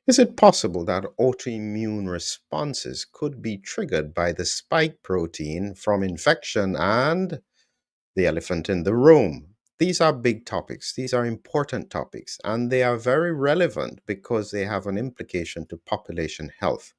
Is it possible that autoimmune responses could be triggered by the spike protein from infection and the elephant in the room? These are big topics. These are important topics, and they are very relevant because they have an implication to population health.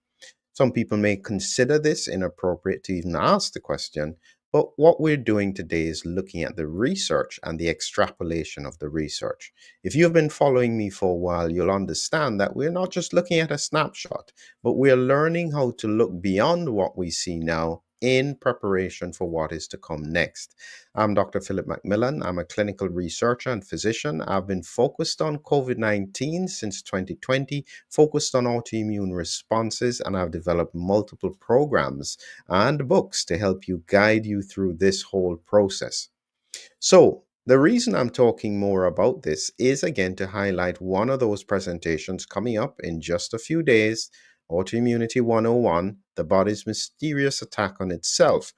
Some people may consider this inappropriate to even ask the question, but what we're doing today is looking at the research and the extrapolation of the research. If you've been following me for a while, you'll understand that we're not just looking at a snapshot, but we're learning how to look beyond what we see now in preparation for what is to come next. I'm Dr. Philip McMillan. I'm a clinical researcher and physician. I've been focused on COVID 19 since 2020, focused on autoimmune responses, and I've developed multiple programs and books to help you guide you through this whole process. So, the reason I'm talking more about this is again to highlight one of those presentations coming up in just a few days, Autoimmunity 101, the body's mysterious attack on itself.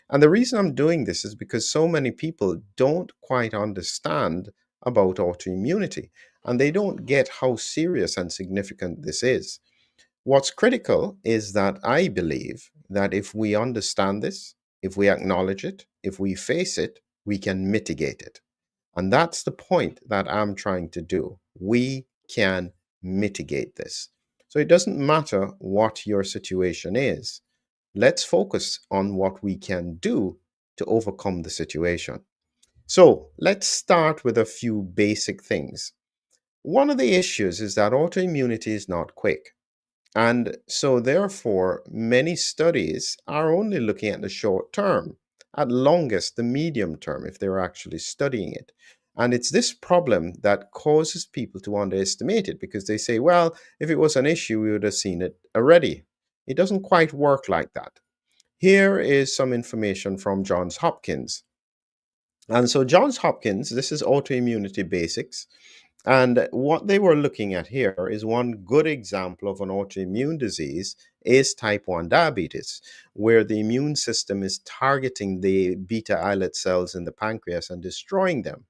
And the reason I'm doing this is because so many people don't quite understand about autoimmunity and they don't get how serious and significant this is. What's critical is that I believe that if we understand this, if we acknowledge it, if we face it, we can mitigate it. And that's the point that I'm trying to do. We can mitigate this. So it doesn't matter what your situation is. Let's focus on what we can do to overcome the situation. So let's start with a few basic things. One of the issues is that autoimmunity is not quick. And so, therefore, many studies are only looking at the short term, at longest, the medium term, if they're actually studying it. And it's this problem that causes people to underestimate it because they say, well, if it was an issue, we would have seen it already. It doesn't quite work like that. Here is some information from Johns Hopkins. And so, Johns Hopkins, this is autoimmunity basics. And what they were looking at here is one good example of an autoimmune disease is type 1 diabetes, where the immune system is targeting the beta islet cells in the pancreas and destroying them.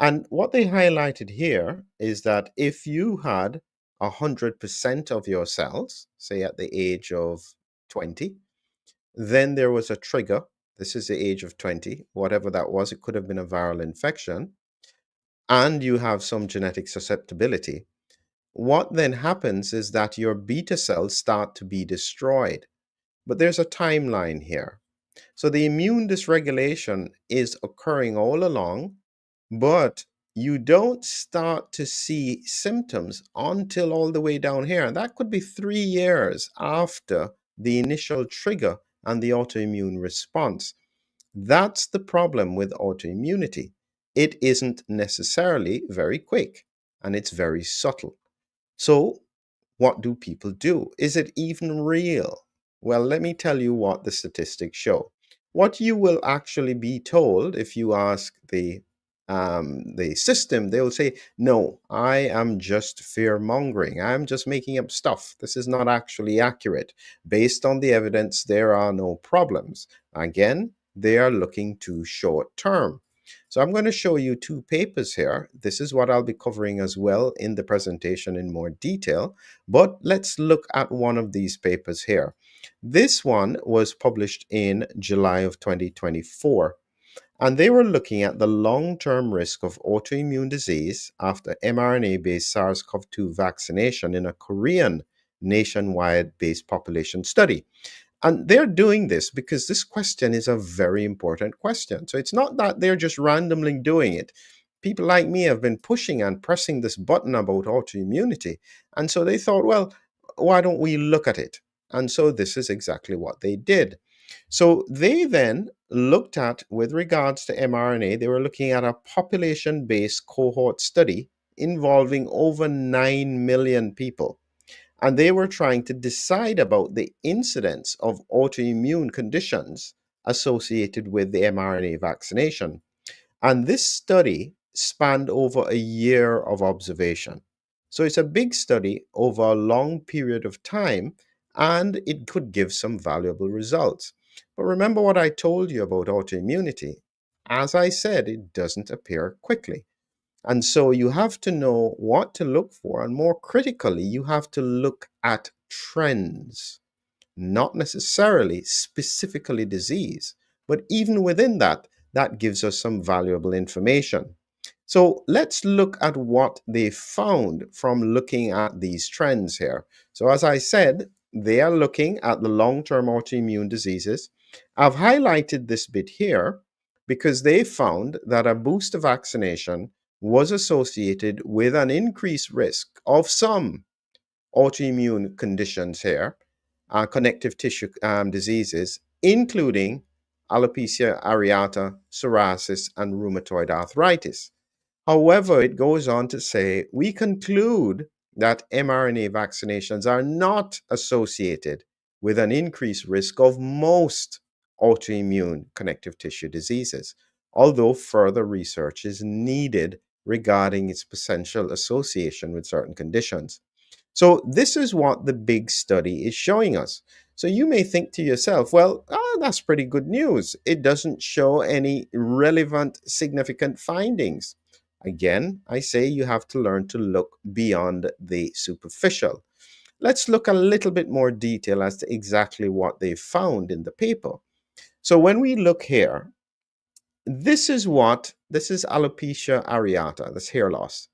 And what they highlighted here is that if you had 100% of your cells, say at the age of 20, then there was a trigger. This is the age of 20, whatever that was. It could have been a viral infection. And you have some genetic susceptibility. What then happens is that your beta cells start to be destroyed. But there's a timeline here. So the immune dysregulation is occurring all along, but you don't start to see symptoms until all the way down here. And that could be 3 years after the initial trigger and the autoimmune response. That's the problem with autoimmunity. It isn't necessarily very quick and it's very subtle. So, what do people do? Is it even real? Well, let me tell you what the statistics show. What you will actually be told if you ask the system, they will say, no, I am just fear mongering. I'm just making up stuff. This is not actually accurate. Based on the evidence, there are no problems. Again, they are looking too short term. So I'm going to show you two papers here. This is what I'll be covering as well in the presentation in more detail. But let's look at one of these papers here. This one was published in July of 2024. And they were looking at the long-term risk of autoimmune disease after mRNA-based SARS-CoV-2 vaccination in a Korean nationwide-based population study. And they're doing this because this question is a very important question. So it's not that they're just randomly doing it. People like me have been pushing and pressing this button about autoimmunity. And so they thought, well, why don't we look at it? And so this is exactly what they did. So they then looked at, with regards to mRNA, they were looking at a population-based cohort study involving over 9 million people. And they were trying to decide about the incidence of autoimmune conditions associated with the mRNA vaccination. And this study spanned over a year of observation. So it's a big study over a long period of time, and it could give some valuable results. But remember what I told you about autoimmunity. As I said, it doesn't appear quickly. And so you have to know what to look for. And more critically, you have to look at trends, not necessarily specifically disease, but even within that, that gives us some valuable information. So let's look at what they found from looking at these trends here. So, as I said, they are looking at the long term autoimmune diseases. I've highlighted this bit here because they found that a booster vaccination was associated with an increased risk of some autoimmune conditions here, connective tissue diseases, including alopecia areata, psoriasis, and rheumatoid arthritis. However, it goes on to say we conclude that mRNA vaccinations are not associated with an increased risk of most autoimmune connective tissue diseases, although further research is needed regarding its potential association with certain conditions. So, this is what the big study is showing us. So, you may think to yourself, well, that's pretty good news. It doesn't show any relevant, significant findings. Again, I say you have to learn to look beyond the superficial. Let's look a little bit more detail as to exactly what they found in the paper. So, when we look here, this is alopecia areata, that's hair loss.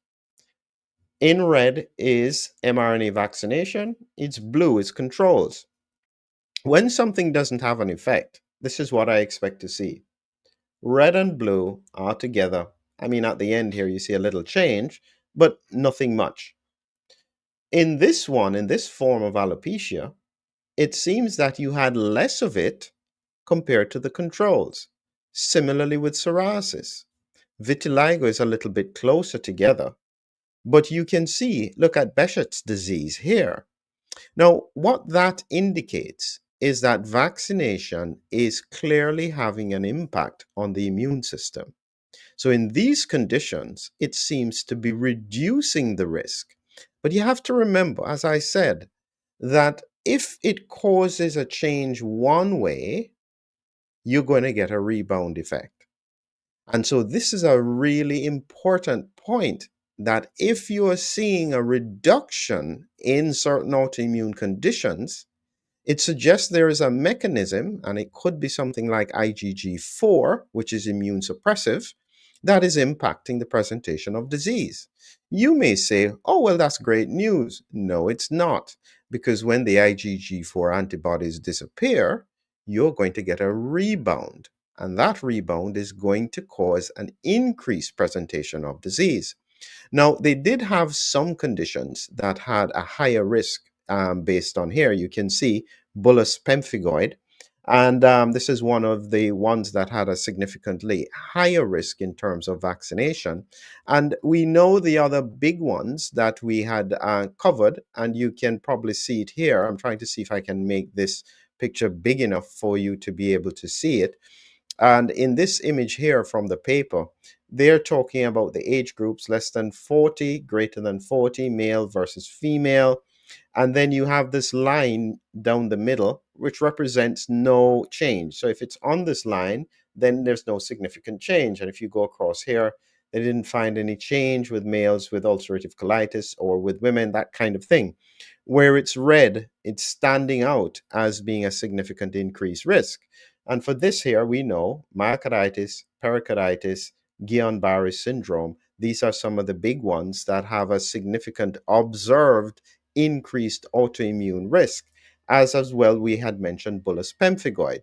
In red is mRNA vaccination. It's blue is controls. When something doesn't have an effect, this is what I expect to see. Red and blue are together. I mean, at the end here, you see a little change, but nothing much. In this one, in this form of alopecia, it seems that you had less of it compared to the controls. Similarly with psoriasis. Vitiligo is a little bit closer together. But you can see, look at Behçet's disease here. Now, what that indicates is that vaccination is clearly having an impact on the immune system. So, in these conditions, it seems to be reducing the risk. But you have to remember, as I said, that if it causes a change one way, you're going to get a rebound effect. And so, this is a really important point that if you are seeing a reduction in certain autoimmune conditions, it suggests there is a mechanism, and it could be something like IgG4, which is immune suppressive, that is impacting the presentation of disease. You may say, oh, well, that's great news. No, it's not, because when the IgG4 antibodies disappear, you're going to get a rebound. And that rebound is going to cause an increased presentation of disease. Now, they did have some conditions that had a higher risk based on here. You can see bullous pemphigoid. And this is one of the ones that had a significantly higher risk in terms of vaccination. And we know the other big ones that we had covered, and you can probably see it here. I'm trying to see if I can make this picture big enough for you to be able to see it. And in this image here from the paper, they're talking about the age groups less than 40, greater than 40, male versus female. And then you have this line down the middle, which represents no change. So if it's on this line, then there's no significant change. And if you go across here, they didn't find any change with males with ulcerative colitis or with women, that kind of thing. Where it's red, it's standing out as being a significant increased risk. And for this here, we know myocarditis, pericarditis, Guillain-Barré syndrome, these are some of the big ones that have a significant observed increased autoimmune risk, as well we had mentioned bullous pemphigoid.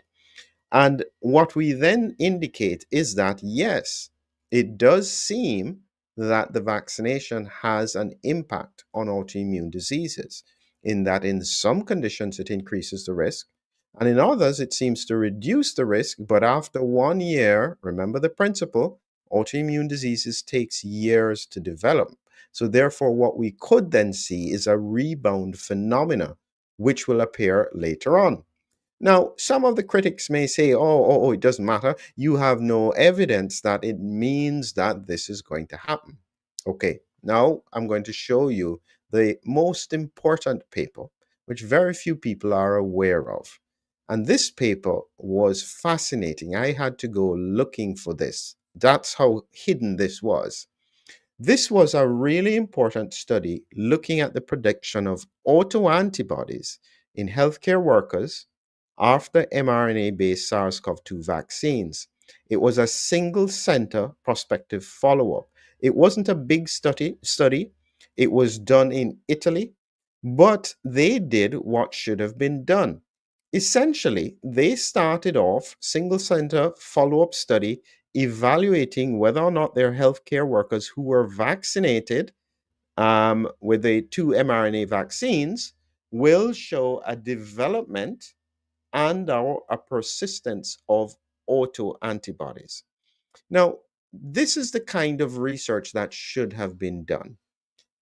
And what we then indicate is that, yes, it does seem that the vaccination has an impact on autoimmune diseases, in that in some conditions it increases the risk, and in others it seems to reduce the risk. But after 1 year, remember the principle, autoimmune diseases takes years to develop. So therefore, what we could then see is a rebound phenomena, which will appear later on. Now, some of the critics may say, it doesn't matter. You have no evidence that it means that this is going to happen. Okay, now I'm going to show you the most important paper, which very few people are aware of. And this paper was fascinating. I had to go looking for this. That's how hidden this was. This was a really important study looking at the prediction of autoantibodies in healthcare workers after mRNA based SARS CoV 2 vaccines. It was a single center prospective follow up. It wasn't a big study, it was done in Italy, but they did what should have been done. Essentially, they started off single center follow up study evaluating whether or not their healthcare workers who were vaccinated with the two mRNA vaccines will show a development and or a persistence of autoantibodies. Now, this is the kind of research that should have been done.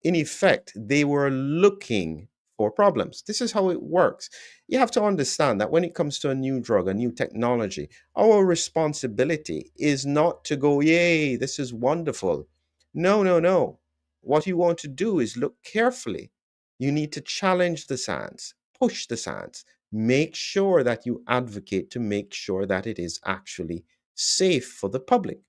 In effect, they were looking for problems. This is how it works. You have to understand that when it comes to a new drug, a new technology, our responsibility is not to go, yay, this is wonderful. No, no, no. What you want to do is look carefully. You need to challenge the science, push the science, make sure that you advocate to make sure that it is actually safe for the public.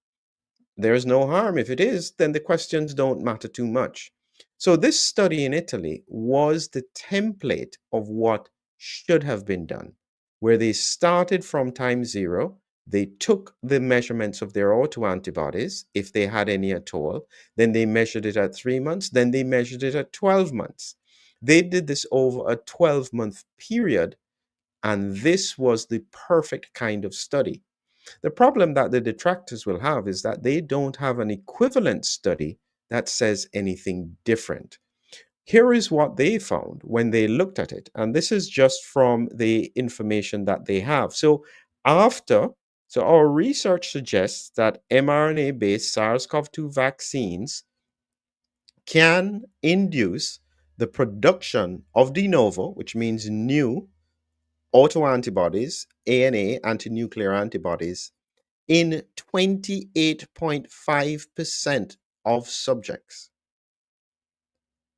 There is no harm. If it is, then the questions don't matter too much. So, this study in Italy was the template of what should have been done, where they started from time zero. They took the measurements of their autoantibodies, if they had any at all. Then they measured it at 3 months. Then they measured it at 12 months. They did this over a 12-month period. And this was the perfect kind of study. The problem that the detractors will have is that they don't have an equivalent study that says anything different. Here is what they found when they looked at it, and this is just from the information that they have. After, so our research suggests that mRNA based SARS CoV 2 vaccines can induce the production of de novo, which means new autoantibodies, ANA, anti-nuclear antibodies, in 28.5% of subjects.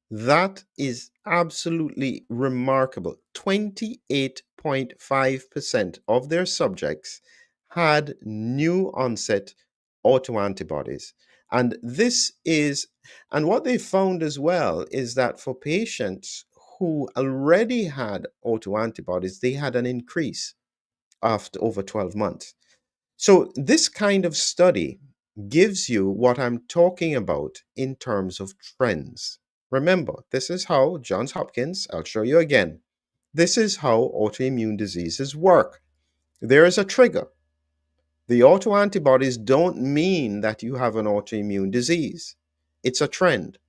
That is absolutely remarkable. 28.5% of their subjects had new onset autoantibodies. And this is, and what they found as well is that for patients who already had autoantibodies, they had an increase after over 12 months. So, this kind of study gives you what I'm talking about in terms of trends. Remember, this is how Johns Hopkins, I'll show you again. This is how autoimmune diseases work. There is a trigger. The autoantibodies don't mean that you have an autoimmune disease, it's a trend.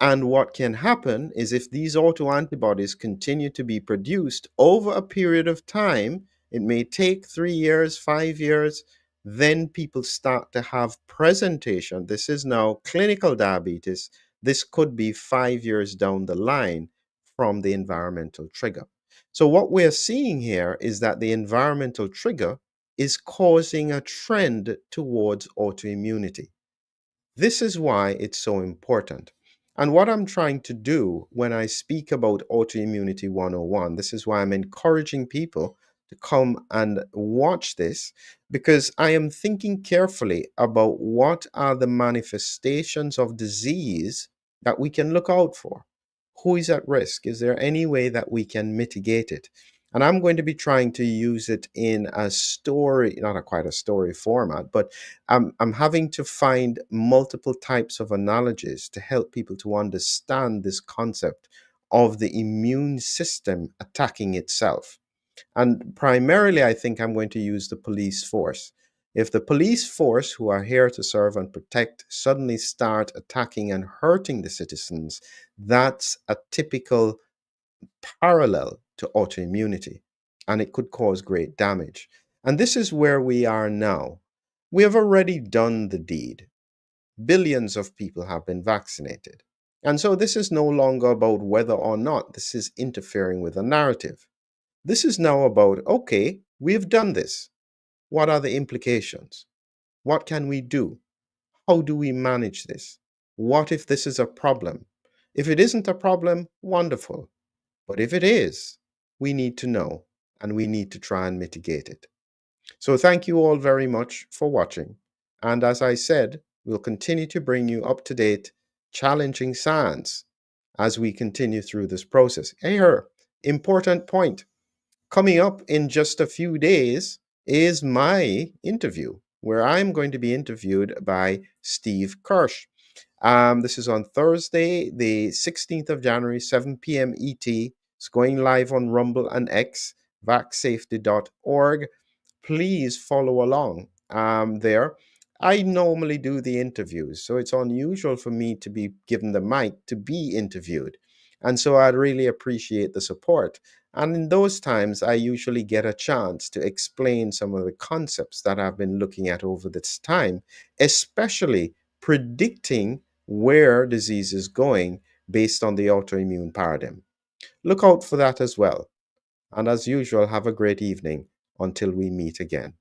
And what can happen is if these autoantibodies continue to be produced over a period of time, it may take 3 years, 5 years, then people start to have presentation. This is now clinical diabetes. This could be 5 years down the line from the environmental trigger. So, what we're seeing here is that the environmental trigger is causing a trend towards autoimmunity. This is why it's so important. And what I'm trying to do when I speak about Autoimmunity 101, this is why I'm encouraging people to come and watch this, because I am thinking carefully about what are the manifestations of disease that we can look out for. Who is at risk? Is there any way that we can mitigate it? And I'm going to be trying to use it in a story, not a quite a story format, but I'm having to find multiple types of analogies to help people to understand this concept of the immune system attacking itself. And primarily, I think I'm going to use the police force. If the police force, who are here to serve and protect, suddenly start attacking and hurting the citizens, that's a typical parallel to autoimmunity, and it could cause great damage. And this is where we are now. We have already done the deed. Billions of people have been vaccinated. And so this is no longer about whether or not this is interfering with a narrative. This is now about, okay, we've done this. What are the implications? What can we do? How do we manage this? What if this is a problem? If it isn't a problem, wonderful. But if it is, we need to know and we need to try and mitigate it. So, thank you all very much for watching. And as I said, We'll continue to bring you up to date, challenging science as we continue through this process. Here, important point. Coming up in just a few days is my interview, where I'm going to be interviewed by Steve Kirsch. This is on Thursday, the 16th of January, 7 p.m. ET. It's going live on Rumble and X, vacsafety.org. Please follow along there. I normally do the interviews, so it's unusual for me to be given the mic to be interviewed. And so I'd really appreciate the support. And in those times, I usually get a chance to explain some of the concepts that I've been looking at over this time, especially predicting where disease is going based on the autoimmune paradigm. Look out for that as well. And as usual, have a great evening until we meet again.